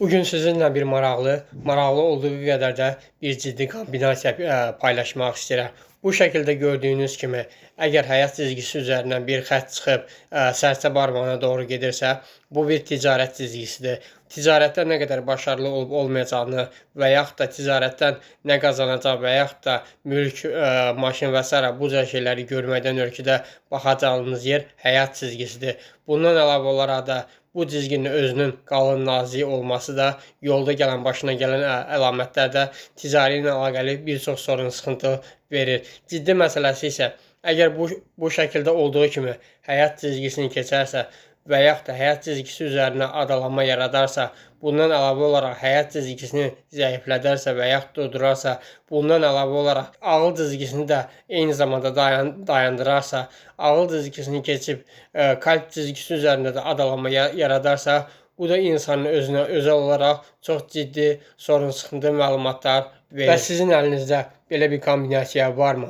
Bugün sizinlə bir maraqlı olduğu qədər də bir ciddi kombinasiya paylaşmaq istəyirəm. Bu şəkildə gördüyünüz kimi, əgər həyat cizgisi üzərindən bir xətt çıxıb sərçə barmağına doğru gedirsə, bu bir ticarət cizgisidir. Ticarətdə nə qədər başarılı olub olmayacağını və yaxud da ticarətdən nə qazanacaq və yaxud da mülk, maşın və sairə bu cür şeyləri görməkdən ötürü baxacağınız yer həyat cizgisidir. Bundan əlavə olaraq da bu cizginin özünün qalın, nazik olması da yolda gələn, başına gələn əlamətlərdə ticari ilə əlaqəli bir çox sorun, sıxıntı verir. Ciddi məsələsi isə əgər bu şəkildə olduğu kimi həyat cizgisini keçərsə və yaxud da həyat cizgisi üzərinə adalanma yaradarsa, bundan əlavə olaraq həyat cizgisini zəiflədərsə və yaxud durdurarsa, bundan əlavə olaraq ağıl cizgisini də eyni zamanda dayandırarsa, ağıl cizgisini keçib kalp cizgisi üzərində də adalanma yaradarsa, bu da insanın özünə özəl olaraq çox ciddi sorun, sıxıntı məlumatlar verir. Və sizin əlinizdə belə bir kombinasiya varmı?